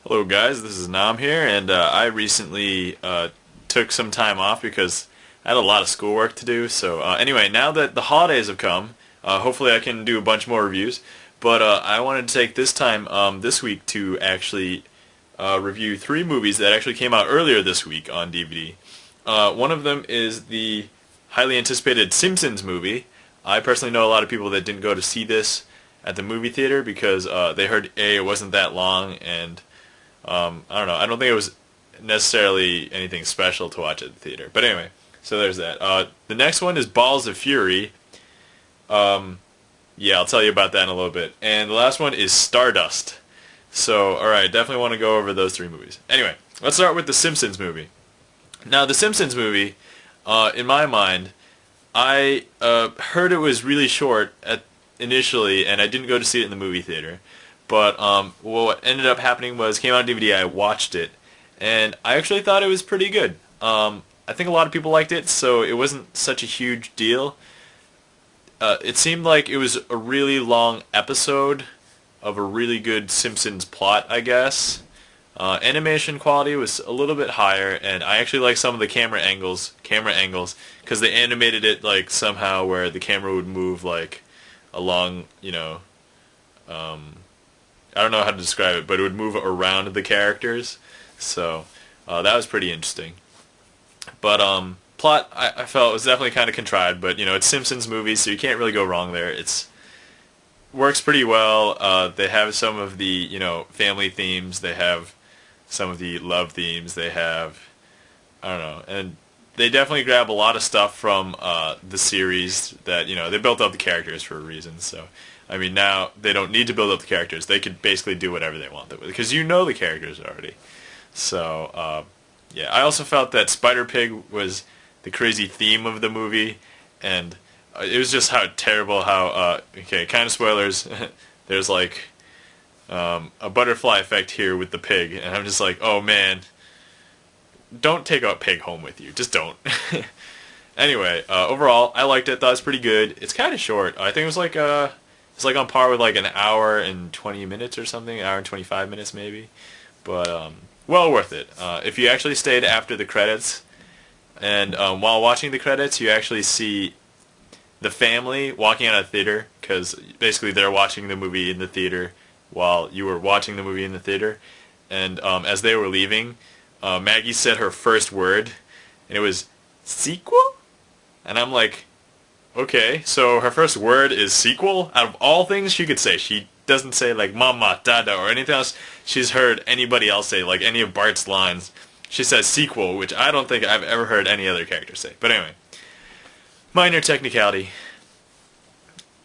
Hello guys, this is Nam here, and I recently took some time off because I had a lot of schoolwork to do. So anyway, now that the holidays have come, hopefully I can do a bunch more reviews. But I wanted to take this time this week to actually review three movies that actually came out earlier this week on DVD. One of them is the highly anticipated Simpsons movie. I personally know a lot of people that didn't go to see this at the movie theater because they heard A, it wasn't that long, and I don't know. I don't think it was necessarily anything special to watch at the theater. But anyway, so there's that. The next one is Balls of Fury. Yeah, I'll tell you about that in a little bit. And the last one is Stardust. So, alright, definitely want to go over those three movies. Anyway, let's start with the Simpsons movie. Now, the Simpsons movie, in my mind, I heard it was really short initially, and I didn't go to see it in the movie theater. But what ended up happening was, came out on DVD, I watched it, and I actually thought it was pretty good. I think a lot of people liked it, so it wasn't such a huge deal. It seemed like it was a really long episode of a really good Simpsons plot, I guess. Animation quality was a little bit higher, and I actually like some of the camera angles, because they animated it like somehow where the camera would move like along, I don't know how to describe it, but it would move around the characters. So that was pretty interesting. But plot, I felt was definitely kind of contrived, but it's Simpsons movies, so you can't really go wrong there. It's works pretty well. They have some of the family themes. They have some of the love themes. They have, I don't know, and they definitely grab a lot of stuff from the series that they built up the characters for a reason. So I mean, now they don't need to build up the characters. They could basically do whatever they want because the characters already. So yeah, I also felt that Spider-Pig was the crazy theme of the movie, and it was just how okay, kind of spoilers. There's like a butterfly effect here with the pig, and I'm just like, oh man, don't take a pig home with you. Just don't. Anyway, overall, I liked it. Thought it was pretty good. It's kind of short. I think it was like it's like on par with like an hour and 20 minutes or something, an hour and 25 minutes maybe. But well worth it. If you actually stayed after the credits, and while watching the credits, you actually see the family walking out of the theater, because basically they're watching the movie in the theater while you were watching the movie in the theater. And as they were leaving, Maggie said her first word, and it was sequel? And I'm like, okay, so her first word is sequel? Out of all things she could say, she doesn't say like mama, dada, or anything else she's heard anybody else say, like any of Bart's lines. She says sequel, which I don't think I've ever heard any other character say. But anyway, minor technicality.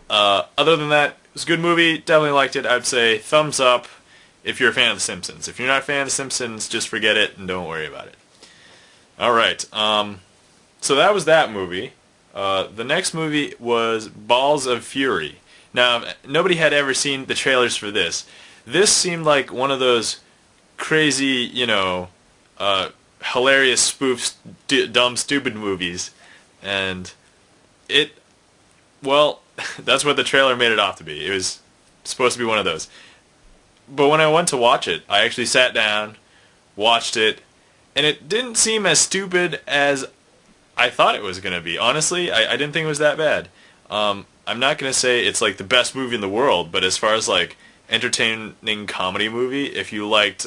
Other than that, it was a good movie, definitely liked it. I'd say thumbs up if you're a fan of The Simpsons. If you're not a fan of The Simpsons, just forget it and don't worry about it. Alright, so that was that movie. The next movie was Balls of Fury. Now, nobody had ever seen the trailers for this. This seemed like one of those crazy, hilarious spoof, dumb, stupid movies. And well, that's what the trailer made it off to be. It was supposed to be one of those. But when I went to watch it, I actually sat down, watched it, and it didn't seem as stupid as I thought it was going to be. Honestly, I didn't think it was that bad. I'm not going to say it's like the best movie in the world, but as far as like entertaining comedy movie, if you like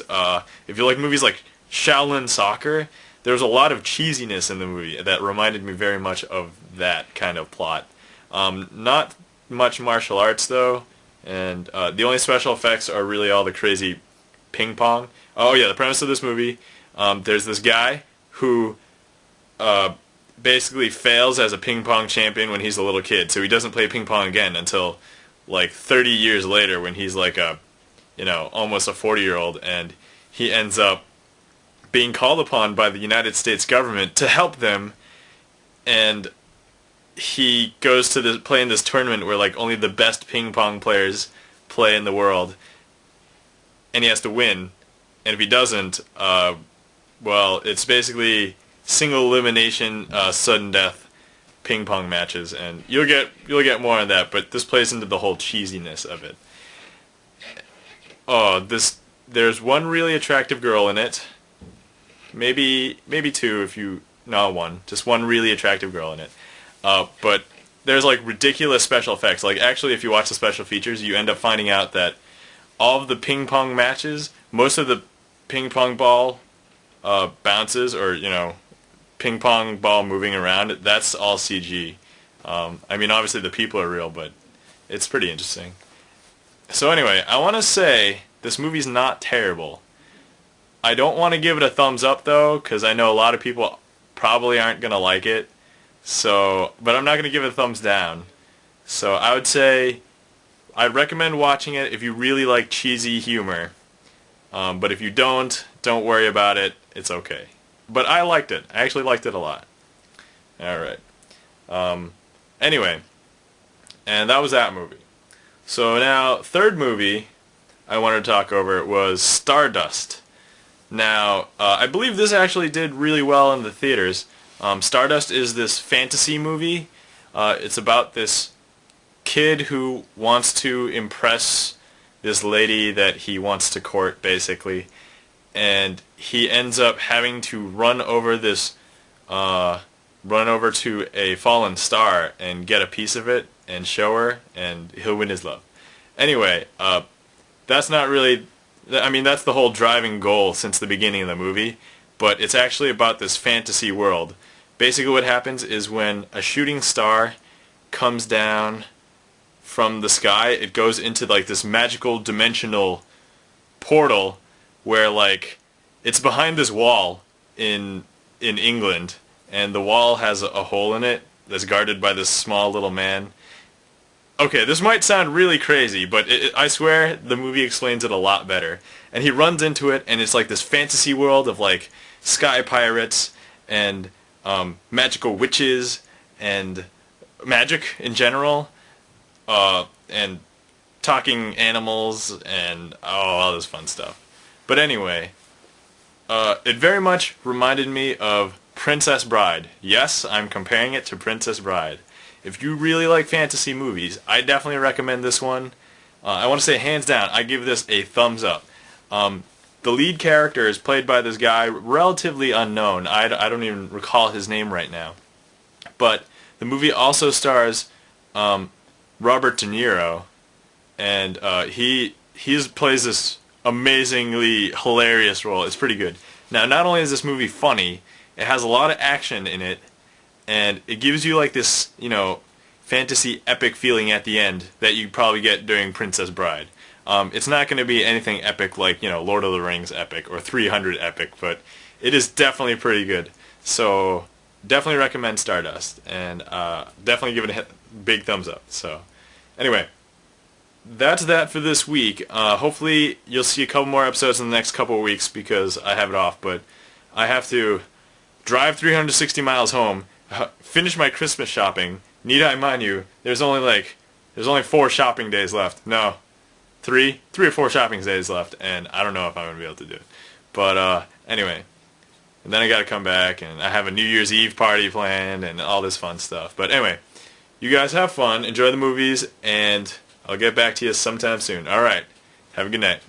movies like Shaolin Soccer, there was a lot of cheesiness in the movie that reminded me very much of that kind of plot. Not much martial arts though, and the only special effects are really all the crazy ping pong. Oh yeah, the premise of this movie, there's this guy who basically fails as a ping pong champion when he's a little kid, so he doesn't play ping pong again until like 30 years later when he's like almost a 40-year-old, and he ends up being called upon by the United States government to help them, and he goes to play in this tournament where like only the best ping pong players play in the world, and he has to win, and if he doesn't, well, it's basically single elimination, sudden death ping pong matches, and you'll get more on that. But this plays into the whole cheesiness of it. Oh, this there's one really attractive girl in it. Maybe two if you... No, one. Just one really attractive girl in it. But there's like ridiculous special effects. Like actually if you watch the special features, you end up finding out that all of the ping pong matches, most of the ping pong ball bounces, or ping pong ball moving around, that's all CG. I mean obviously the people are real, but it's pretty interesting. So anyway, I want to say this movie's not terrible. I don't want to give it a thumbs up though, because I know a lot of people probably aren't going to like it. So, but I'm not going to give it a thumbs down. So I would say I'd recommend watching it if you really like cheesy humor. But if you don't worry about it. It's okay. But I liked it. I actually liked it a lot. Alright. Anyway. And that was that movie. So now, third movie I wanted to talk over was Stardust. Now, I believe this actually did really well in the theaters. Stardust is this fantasy movie. It's about this kid who wants to impress this lady that he wants to court, basically. And he ends up having to run over to a fallen star and get a piece of it and show her, and he'll win his love. Anyway, that's not really... I mean, that's the whole driving goal since the beginning of the movie, but it's actually about this fantasy world. Basically what happens is when a shooting star comes down from the sky, it goes into like this magical dimensional portal where like it's behind this wall in England, and the wall has a hole in it that's guarded by this small little man. Okay, this might sound really crazy, but I swear the movie explains it a lot better. And he runs into it, and it's like this fantasy world of like sky pirates and magical witches and magic in general, and talking animals and all this fun stuff. But anyway, it very much reminded me of Princess Bride. Yes, I'm comparing it to Princess Bride. If you really like fantasy movies, I definitely recommend this one. I want to say hands down, I give this a thumbs up. The lead character is played by this guy, relatively unknown. I don't even recall his name right now. But the movie also stars Robert De Niro, and he plays this amazingly hilarious role. It's pretty good. Now, not only is this movie funny, it has a lot of action in it, and it gives you like this, fantasy epic feeling at the end that you probably get during Princess Bride. It's not going to be anything epic like, Lord of the Rings epic or 300 epic, but it is definitely pretty good. So, definitely recommend Stardust, and definitely give it a big thumbs up. So, anyway, that's that for this week. Hopefully, you'll see a couple more episodes in the next couple of weeks because I have it off, but I have to drive 360 miles home, finish my Christmas shopping. Need I mind you, there's only 4 shopping days left. No, 3 or 4 shopping days left, and I don't know if I'm going to be able to do it. But anyway, and then I got to come back, and I have a New Year's Eve party planned, and all this fun stuff. But anyway, you guys have fun, enjoy the movies, and I'll get back to you sometime soon. Alright, have a good night.